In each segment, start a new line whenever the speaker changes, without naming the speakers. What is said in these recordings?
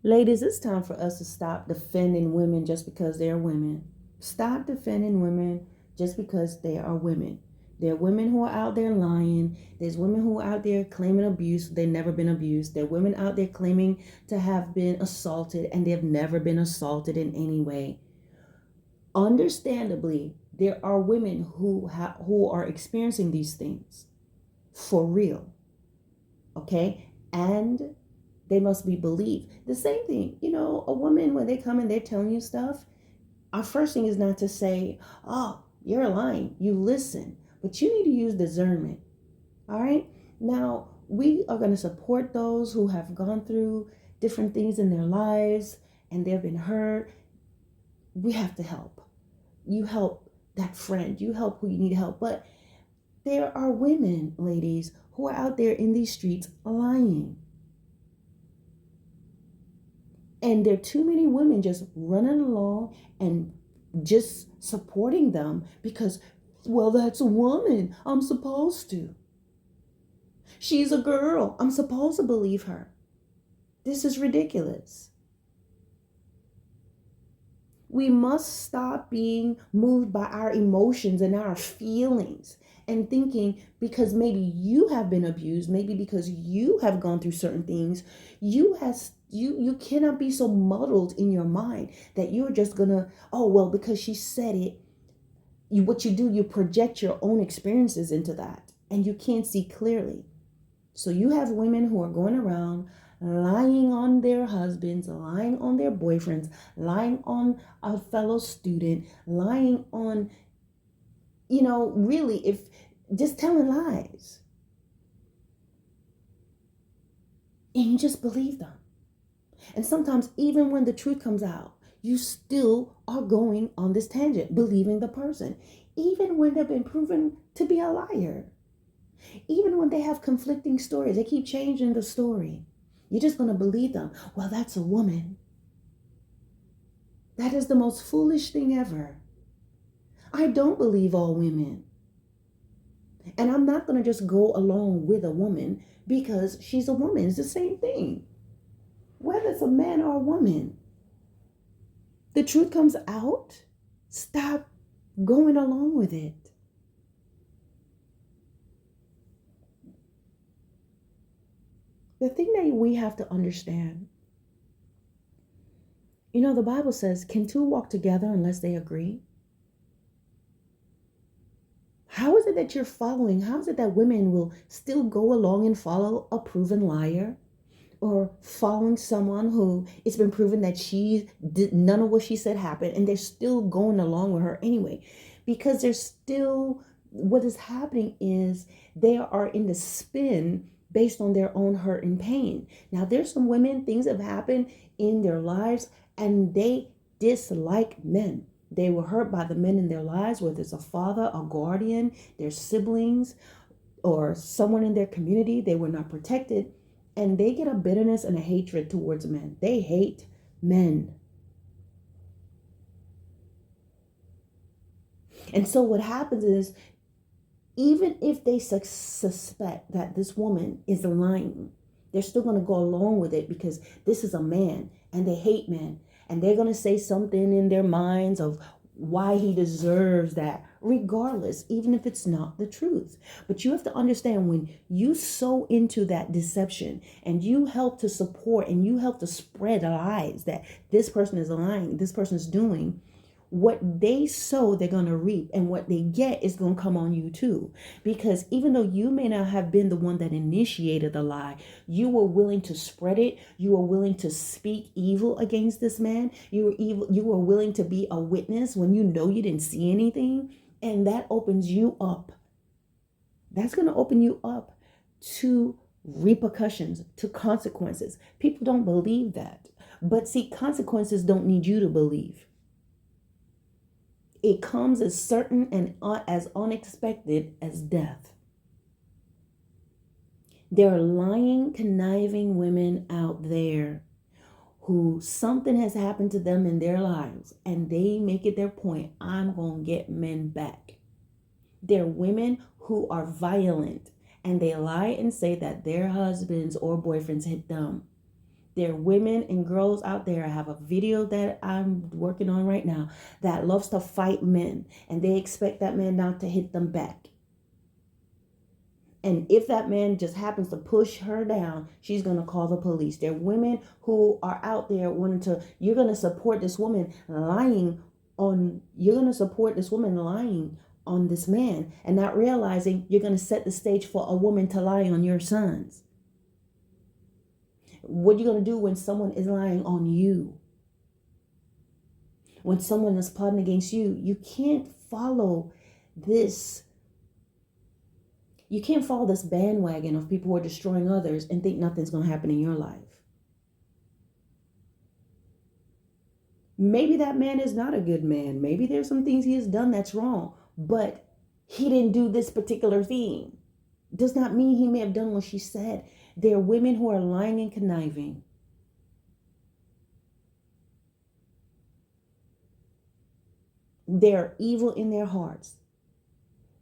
Ladies, it's time for us to stop defending women just because they're women. Stop defending women just because they are women. There are women who are out there lying. There's women who are out there claiming abuse. They've never been abused. There are women out there claiming to have been assaulted and they've never been assaulted in any way. Understandably, there are women who are experiencing these things for real. Okay? And they must be believed. The same thing, a woman, when they come and they're telling you stuff, our first thing is not to say, oh, you're lying. You listen, but you need to use discernment. All right. Now, we are going to support those who have gone through different things in their lives and they've been hurt. We have to help. You help that friend. You help who you need help. But there are women, ladies, who are out there in these streets lying. And there are too many women just running along and just supporting them because, well, that's a woman. I'm supposed to. She's a girl. I'm supposed to believe her. This is ridiculous. We must stop being moved by our emotions and our feelings and thinking because maybe you have been abused, maybe because you have gone through certain things, you cannot be so muddled in your mind that you're just gonna, oh well, because she said it. What you do, you project your own experiences into that and you can't see clearly. So you have women who are going around lying on their husbands, lying on their boyfriends, lying on a fellow student, lying on, really, if just telling lies. And you just believe them. And sometimes even when the truth comes out, you still are going on this tangent, believing the person, even when they've been proven to be a liar. Even when they have conflicting stories, they keep changing the story. You're just going to believe them. Well, that's a woman. That is the most foolish thing ever. I don't believe all women. And I'm not going to just go along with a woman because she's a woman. It's the same thing. Whether it's a man or a woman. The truth comes out. Stop going along with it. The thing that we have to understand, the Bible says, can two walk together unless they agree? How is it that you're following? How is it that women will still go along and follow a proven liar? Or following someone who it's been proven that she did none of what she said happened, and they're still going along with her anyway? Because they're still, what is happening is they are in the spin based on their own hurt and pain. Now, there's some women, things have happened in their lives, and they dislike men. They were hurt by the men in their lives, whether it's a father, a guardian, their siblings, or someone in their community. They were not protected, and they get a bitterness and a hatred towards men. They hate men. And so what happens is, even if they suspect that this woman is lying, they're still going to go along with it because this is a man and they hate men. And they're going to say something in their minds of why he deserves that, regardless, even if it's not the truth. But you have to understand, when you sow into that deception and you help to support and you help to spread lies that this person is lying, this person is doing, what they sow, they're going to reap, and what they get is going to come on you too. Because even though you may not have been the one that initiated the lie, you were willing to spread it. You were willing to speak evil against this man. You were willing to be a witness when you know you didn't see anything, and that opens you up. That's going to open you up to repercussions, to consequences. People don't believe that. But see, consequences don't need you to believe. It comes as certain and as unexpected as death. There are lying, conniving women out there who something has happened to them in their lives and they make it their point, I'm going to get men back. There are women who are violent and they lie and say that their husbands or boyfriends hit them. There are women and girls out there. I have a video that I'm working on right now that loves to fight men, and they expect that man not to hit them back. And if that man just happens to push her down, she's going to call the police. There are women who are out there wanting to, you're going to support this woman lying on this man and not realizing you're going to set the stage for a woman to lie on your sons. What are you going to do when someone is lying on you? When someone is plotting against you, you can't follow this. You can't follow this bandwagon of people who are destroying others and think nothing's going to happen in your life. Maybe that man is not a good man. Maybe there's some things he has done that's wrong, but he didn't do this particular thing. Does not mean he may have done what she said. There are women who are lying and conniving. They're evil in their hearts.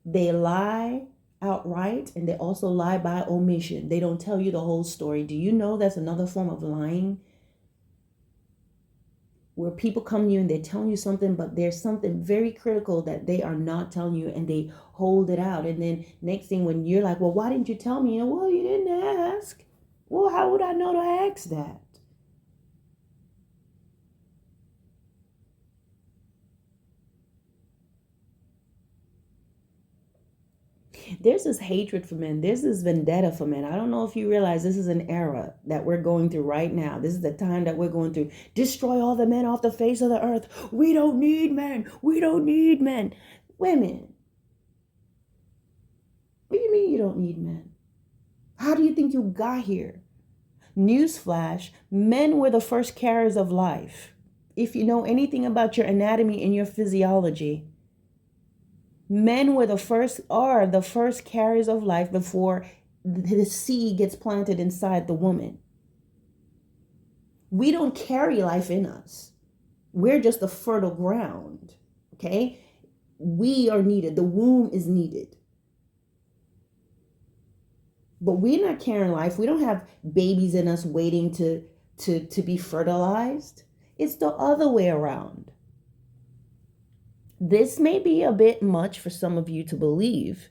They lie outright, and they also lie by omission. They don't tell you the whole story. Do you know that's another form of lying? Where people come to you and they're telling you something, but there's something very critical that they are not telling you, and they hold it out. And then next thing, when you're like, well, why didn't you tell me? Well, you didn't ask. Well, how would I know to ask that? There's this hatred for men. There's this vendetta for men. I don't know if you realize this is an era that we're going through right now. This is the time that we're going through. Destroy all the men off the face of the earth. We don't need men. We don't need men. Women. What do you mean you don't need men? How do you think you got here? Newsflash, men were the first carriers of life. If you know anything about your anatomy and your physiology, men are the first carriers of life before the seed gets planted inside the woman. We don't carry life in us. We're just the fertile ground, okay? We are needed. The womb is needed. But we're not carrying life. We don't have babies in us waiting to be fertilized. It's the other way around. This may be a bit much for some of you to believe,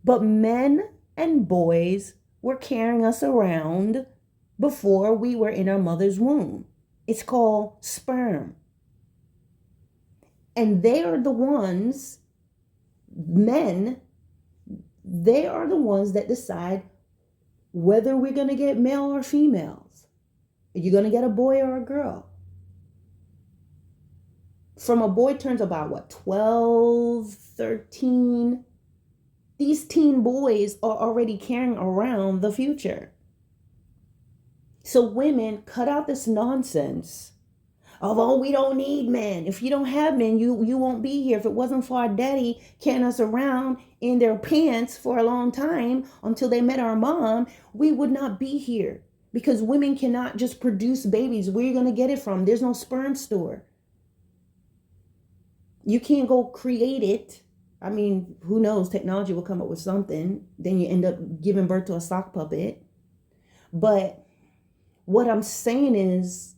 but men and boys were carrying us around before we were in our mother's womb. It's called sperm. And they are the ones, men, they are the ones that decide whether we're going to get male or females. Are you going to get a boy or a girl? From a boy turns about 12, 13. These teen boys are already carrying around the future. So women, cut out this nonsense of, oh, we don't need men. If you don't have men, you won't be here. If it wasn't for our daddy carrying us around in their pants for a long time until they met our mom, we would not be here. Because women cannot just produce babies. Where are you going to get it from? There's no sperm store. You can't go create it. I mean, who knows? Technology will come up with something. Then you end up giving birth to a sock puppet. But what I'm saying is,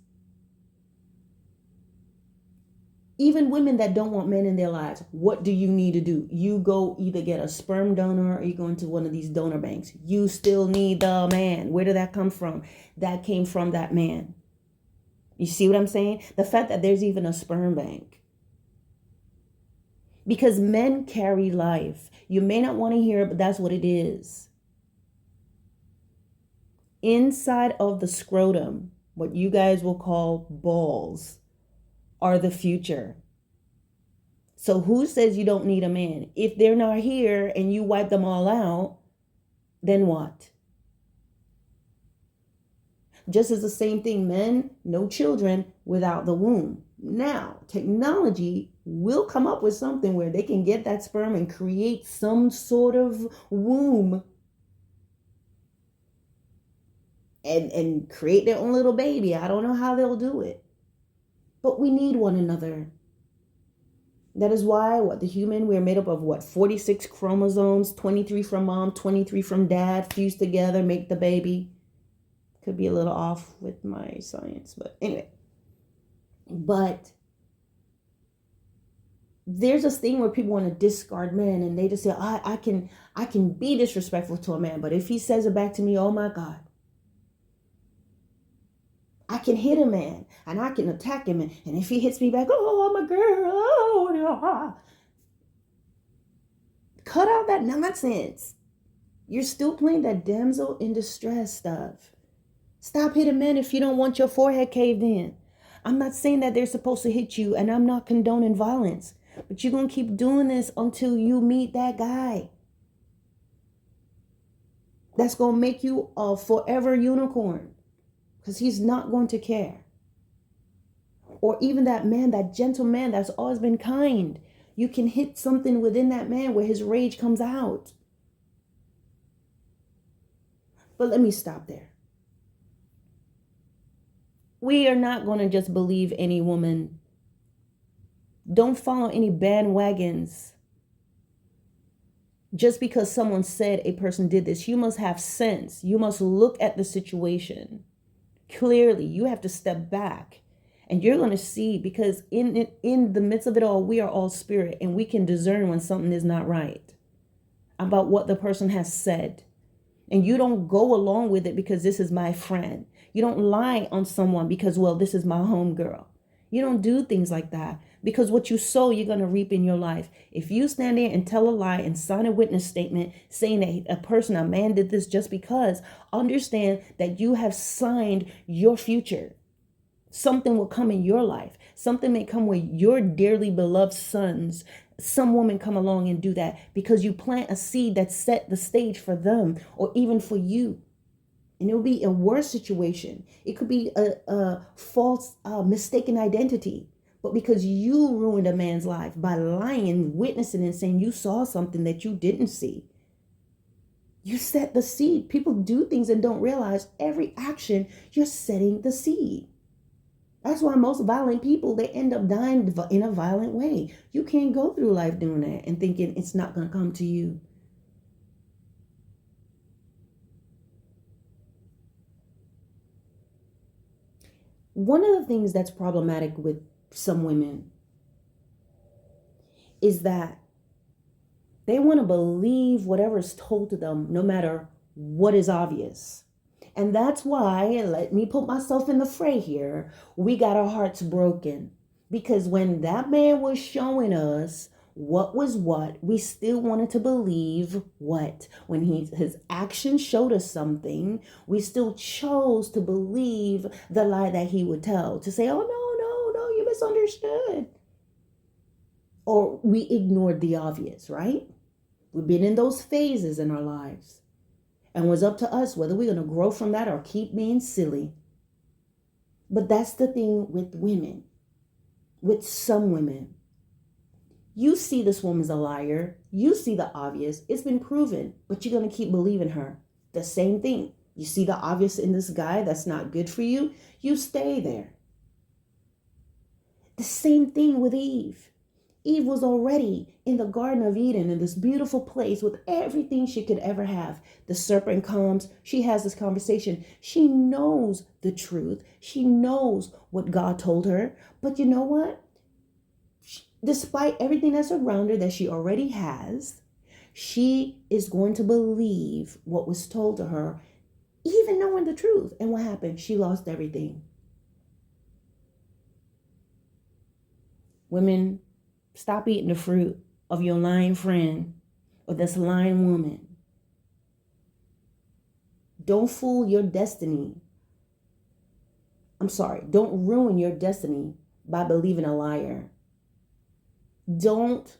even women that don't want men in their lives, what do you need to do? You go either get a sperm donor or you go into one of these donor banks. You still need the man. Where did that come from? That came from that man. You see what I'm saying? The fact that there's even a sperm bank. Because men carry life. You may not want to hear it, but that's what it is. Inside of the scrotum, what you guys will call balls, are the future. So who says you don't need a man? If they're not here and you wipe them all out, then what? Just as the same thing, men, no children without the womb. Now, technology will come up with something where they can get that sperm and create some sort of womb and create their own little baby. I don't know how they'll do it. But we need one another. That is why, the human, we're made up of 46 chromosomes, 23 from mom, 23 from dad, fused together, make the baby. Could be a little off with my science, but anyway. But there's this thing where people want to discard men, and they just say, I can be disrespectful to a man, but if he says it back to me, oh my God. I can hit a man and I can attack him, and if he hits me back, oh, I'm a girl. Oh, cut out that nonsense. You're still playing that damsel in distress stuff. Stop hitting men if you don't want your forehead caved in. I'm not saying that they're supposed to hit you, and I'm not condoning violence, but you're going to keep doing this until you meet that guy that's going to make you a forever unicorn, because he's not going to care. Or even that man, that gentle man that's always been kind. You can hit something within that man where his rage comes out. But let me stop there. We are not going to just believe any woman. Don't follow any bandwagons. Just because someone said a person did this, you must have sense. You must look at the situation clearly. You have to step back, and you're going to see, because in the midst of it all, we are all spirit, and we can discern when something is not right about what the person has said. And you don't go along with it because this is my friend. You don't lie on someone because, well, this is my homegirl. You don't do things like that, because what you sow, you're going to reap in your life. If you stand there and tell a lie and sign a witness statement saying that a man did this just because, understand that you have signed your future. Something will come in your life. Something may come with your dearly beloved sons. Some woman come along and do that because you plant a seed that set the stage for them, or even for you. And it will be a worse situation. It could be a false, mistaken identity. But because you ruined a man's life by lying, witnessing, and saying you saw something that you didn't see, you set the seed. People do things and don't realize every action, you're setting the seed. That's why most violent people, they end up dying in a violent way. You can't go through life doing that and thinking it's not going to come to you. One of the things that's problematic with some women is that they want to believe whatever is told to them, no matter what is obvious. And that's why, and let me put myself in the fray here, we got our hearts broken. Because when that man was showing us what was what, we still wanted to believe what. When his action showed us something, we still chose to believe the lie that he would tell. To say, oh, no, you misunderstood. Or we ignored the obvious, right? We've been in those phases in our lives. And it was up to us whether we're going to grow from that or keep being silly. But that's the thing with women. With some women. You see this woman's a liar. You see the obvious. It's been proven. But you're going to keep believing her. The same thing. You see the obvious in this guy that's not good for you. You stay there. The same thing with Eve. Eve was already in the Garden of Eden, in this beautiful place with everything she could ever have. The serpent comes. She has this conversation. She knows the truth. She knows what God told her. But you know what? Despite everything that's around her that she already has, she is going to believe what was told to her, even knowing the truth. And what happened? She lost everything. Women, stop eating the fruit of your lying friend or this lying woman. Don't fool your destiny. Don't ruin your destiny by believing a liar. Don't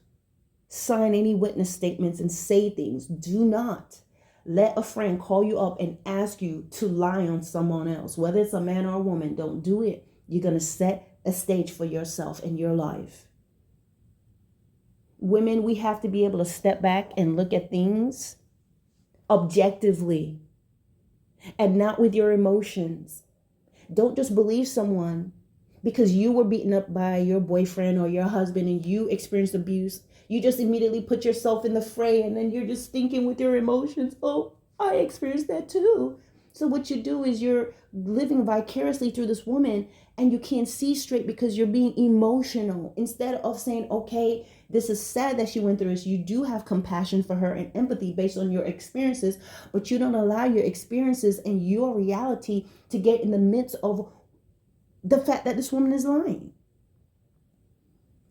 sign any witness statements and say things. Do not let a friend call you up and ask you to lie on someone else, whether it's a man or a woman. Don't do it. You're going to set a stage for yourself and your life. Women, we have to be able to step back and look at things objectively and not with your emotions. Don't just believe someone because you were beaten up by your boyfriend or your husband and you experienced abuse. You just immediately put yourself in the fray, and then you're just thinking with your emotions, oh, I experienced that too. So what you do is you're living vicariously through this woman, and you can't see straight because you're being emotional. Instead of saying, okay, this is sad that she went through this, you do have compassion for her and empathy based on your experiences, but you don't allow your experiences and your reality to get in the midst of the fact that this woman is lying.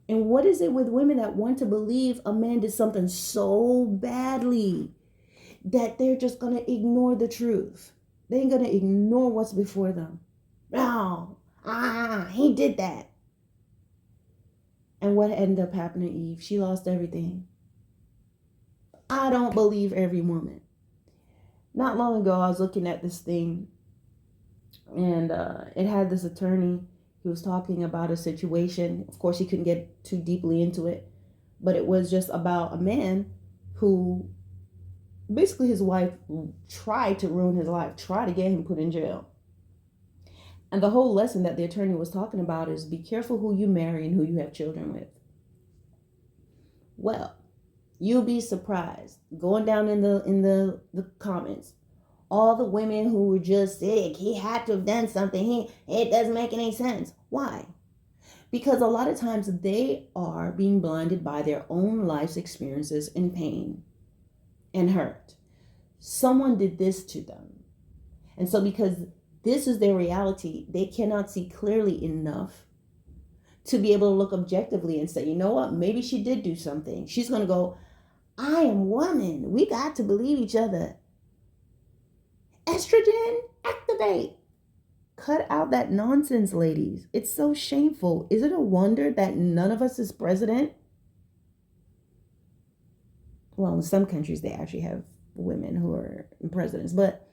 And what is it with women that want to believe a man did something so badly that they're just going to ignore the truth? They ain't going to ignore what's before them. No, he did that. And what ended up happening to Eve? She lost everything. I don't believe every woman. Not long ago, I was looking at this thing, and it had this attorney. He was talking about a situation. Of course, he couldn't get too deeply into it, but it was just about a man who basically his wife tried to ruin his life, tried to get him put in jail. And the whole lesson that the attorney was talking about is be careful who you marry and who you have children with. Well, you'll be surprised going down in the comments. All the women who were just sick, he had to have done something. It doesn't make any sense. Why? Because a lot of times they are being blinded by their own life's experiences and pain and hurt. Someone did this to them. And so because this is their reality, they cannot see clearly enough to be able to look objectively and say, you know what, maybe she did do something. She's going to go, I am woman. We got to believe each other. Estrogen, activate. Cut out that nonsense, ladies. It's so shameful. Is it a wonder that none of us is president? Well, in some countries, they actually have women who are presidents, but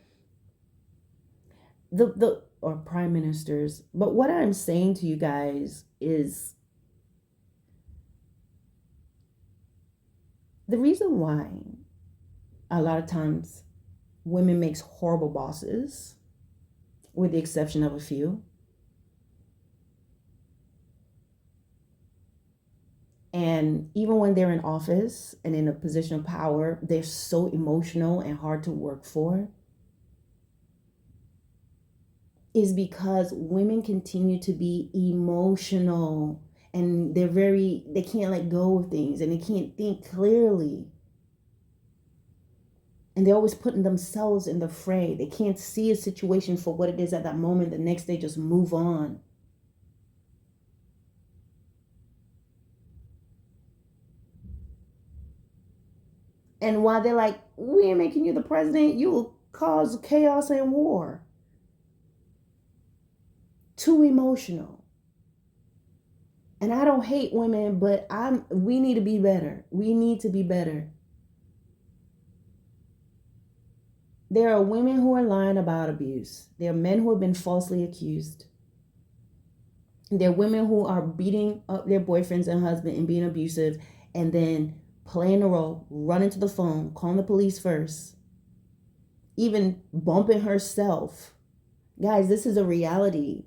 or prime ministers. But what I'm saying to you guys is the reason why a lot of times women makes horrible bosses, with the exception of a few. And even when they're in office and in a position of power, they're so emotional and hard to work for, is because women continue to be emotional, and they can't let go of things, and they can't think clearly. And they're always putting themselves in the fray. They can't see a situation for what it is at that moment. The next day, just move on. And while they're like, we ain't making you the president, you will cause chaos and war. Too emotional. And I don't hate women, but we need to be better. We need to be better. There are women who are lying about abuse. There are men who have been falsely accused. There are women who are beating up their boyfriends and husbands and being abusive, and then playing a role, running to the phone, calling the police first, even bumping herself. Guys, this is a reality.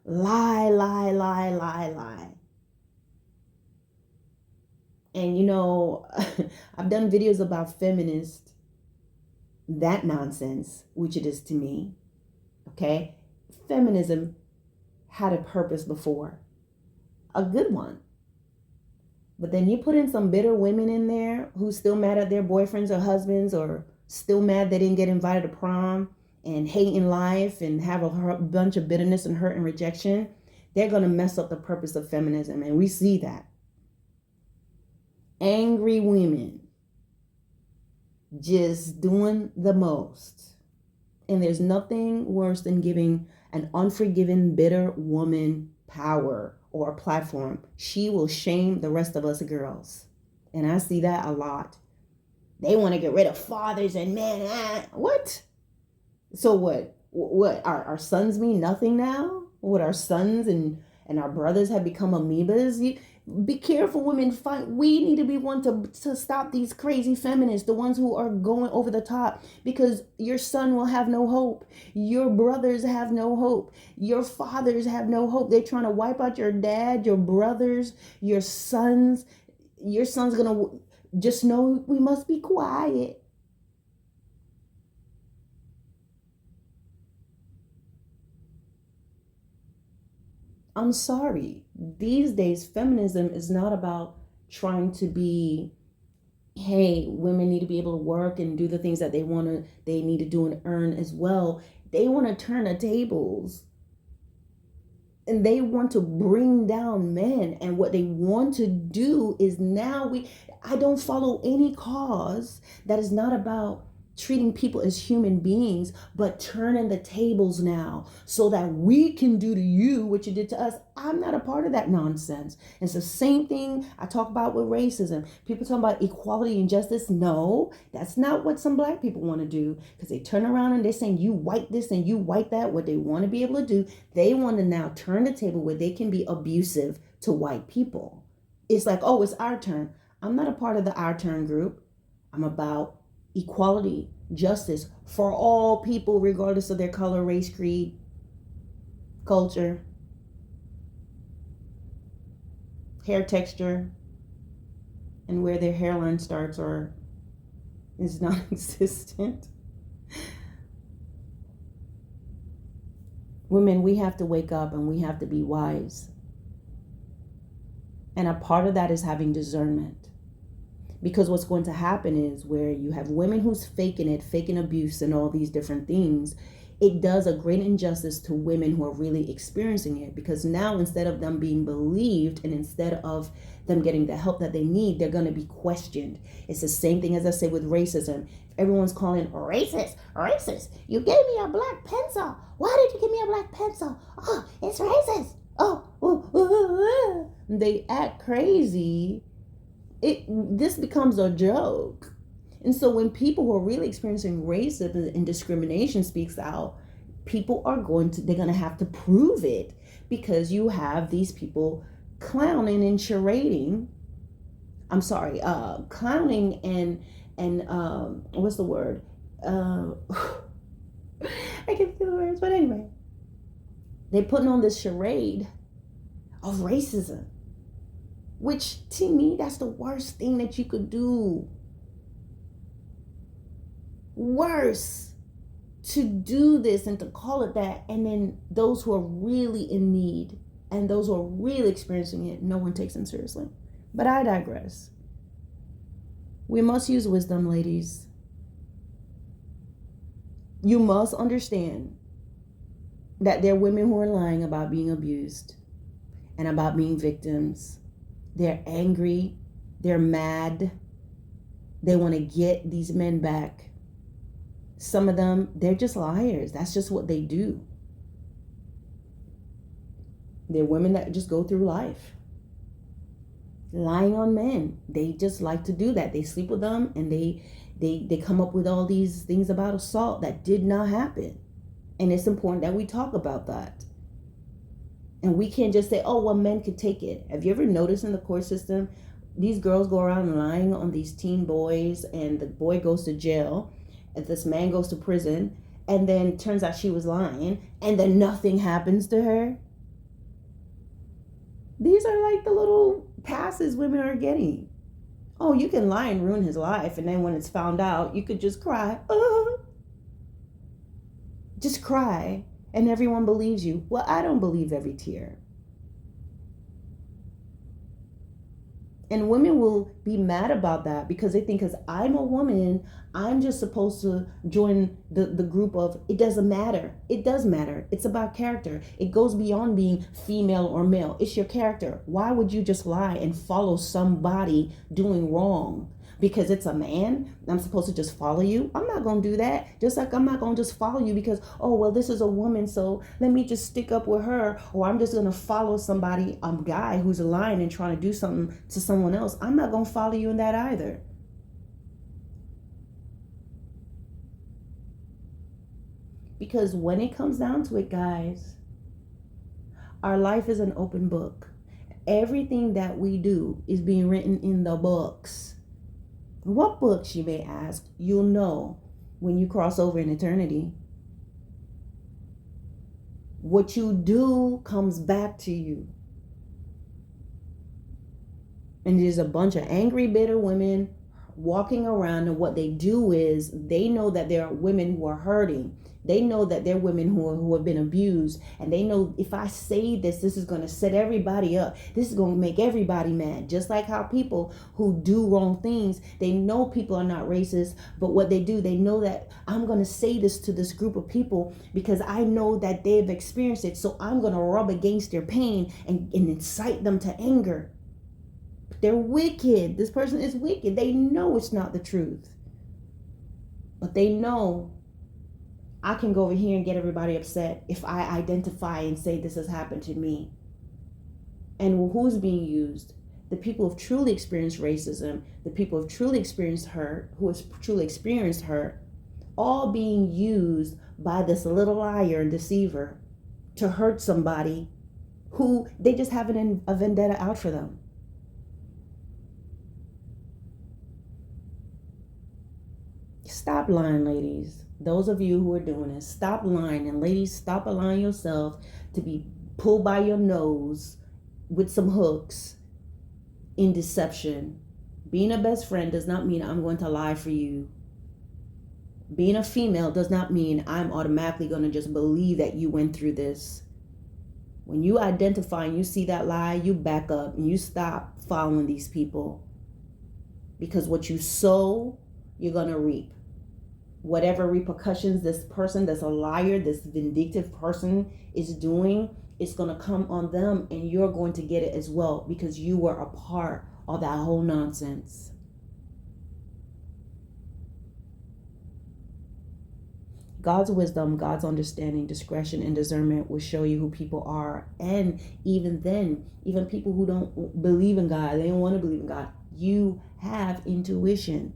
Lie, lie, lie, lie, lie. And you know, I've done videos about feminist, that nonsense, which it is to me. Okay? Feminism had a purpose before. A good one. But then you put in some bitter women in there who's still mad at their boyfriends or husbands, or still mad they didn't get invited to prom, and hating life and have a bunch of bitterness and hurt and rejection. They're going to mess up the purpose of feminism. And we see that. Angry women just doing the most. And there's nothing worse than giving an unforgiving, bitter woman power or a platform. She will shame the rest of us girls. And I see that a lot. They want to get rid of fathers and men. What? So what? What? Our sons mean nothing now? What, our sons and our brothers have become amoebas? Be careful, women. We need to be one to stop these crazy feminists, the ones who are going over the top, because your son will have no hope. Your brothers have no hope. Your fathers have no hope. They're trying to wipe out your dad, your brothers, your sons. Your son's going to just know we must be quiet. I'm sorry. These days, feminism is not about trying to be, hey, women need to be able to work and do the things that they need to do and earn as well. They want to turn the tables, and they want to bring down men. And what they want to do is now I don't follow any cause that is not about treating people as human beings, but turning the tables now so that we can do to you what you did to us. I'm not a part of that nonsense. It's the same thing I talk about with racism. People talk about equality and justice. No, that's not what some black people want to do, because they turn around and they're saying you white this and you white that. What they want to be able to do, they want to now turn the table where they can be abusive to white people. It's like, oh, it's our turn. I'm not a part of the our turn group. I'm about equality, justice for all people, regardless of their color, race, creed, culture, hair texture, and where their hairline starts or is non-existent. Women, we have to wake up and we have to be wise. And a part of that is having discernment. Because what's going to happen is where you have women who's faking abuse and all these different things, it does a great injustice to women who are really experiencing it. Because now, instead of them being believed and instead of them getting the help that they need, they're going to be questioned. It's the same thing as I say with racism. Everyone's calling racist. You gave me a black pencil. Why did you give me a black pencil? Oh, it's racist. They act crazy. This becomes a joke. And so when people who are really experiencing racism and discrimination speaks out, they're going to have to prove it, because you have these people clowning and charading. Clowning and what's the word? I can't feel the words, but anyway, they're putting on this charade of racism. Which, to me, that's the worst thing that you could do. Worse to do this and to call it that. And then those who are really in need and those who are really experiencing it, no one takes them seriously. But I digress. We must use wisdom, ladies. You must understand that there are women who are lying about being abused and about being victims. They're angry. They're mad. They want to get these men back. Some of them, they're just liars. That's just what they do. They're women that just go through life lying on men. They just like to do that. They sleep with them and they come up with all these things about assault that did not happen. And it's important that we talk about that. And we can't just say, oh, well, men could take it. Have you ever noticed in the court system, these girls go around lying on these teen boys, and the boy goes to jail, and this man goes to prison, and then turns out she was lying, and then nothing happens to her? These are like the little passes women are getting. Oh, you can lie and ruin his life, and then when it's found out, you could just cry. Just cry. And everyone believes you. Well, I don't believe every tear. And women will be mad about that because they think, because I'm a woman, I'm just supposed to join the group of, it doesn't matter. It does matter. It's about character. It goes beyond being female or male. It's your character. Why would you just lie and follow somebody doing wrong? Because it's a man, I'm supposed to just follow you? I'm not going to do that. Just like I'm not going to just follow you because, oh, well, this is a woman, so let me just stick up with her. Or I'm just going to follow somebody, a guy who's lying and trying to do something to someone else. I'm not going to follow you in that either. Because when it comes down to it, guys, our life is an open book. Everything that we do is being written in the books. What books, you may ask? You'll know when you cross over in eternity. What you do comes back to you. And there's a bunch of angry, bitter women walking around, and what they do is they know that there are women who are hurting. They know that there are women who have been abused, and they know if I say this is going to set everybody up. This is going to make everybody mad. Just like how people who do wrong things, they know people are not racist, but what they do, they know that I'm going to say this to this group of people because I know that they've experienced it. So I'm going to rub against their pain and incite them to anger. They're wicked. This person is wicked. They know it's not the truth, but they know I can go over here and get everybody upset if I identify and say this has happened to me. And who's being used? The people who've truly experienced racism, the people who've truly experienced hurt, who has truly experienced hurt, all being used by this little liar and deceiver to hurt somebody who they just have a vendetta out for them. Stop lying, ladies. Those of you who are doing this, stop lying. And ladies, stop allowing yourself to be pulled by your nose with some hooks in deception. Being a best friend does not mean I'm going to lie for you. Being a female does not mean I'm automatically going to just believe that you went through this. When you identify and you see that lie, you back up and you stop following these people. Because what you sow, you're going to reap. Whatever repercussions this person that's a liar, this vindictive person is doing, it's going to come on them, and you're going to get it as well because you were a part of that whole nonsense. God's wisdom, God's understanding, discretion, and discernment will show you who people are. And even then, even people who don't believe in God, they don't want to believe in God, you have intuition.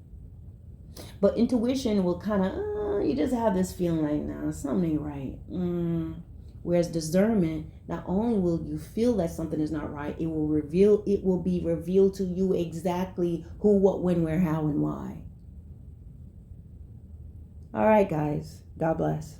But intuition will kind of, you just have this feeling like, nah, something ain't right. Whereas discernment, not only will you feel that something is not right, it will be revealed to you exactly who, what, when, where, how, and why. All right, guys. God bless.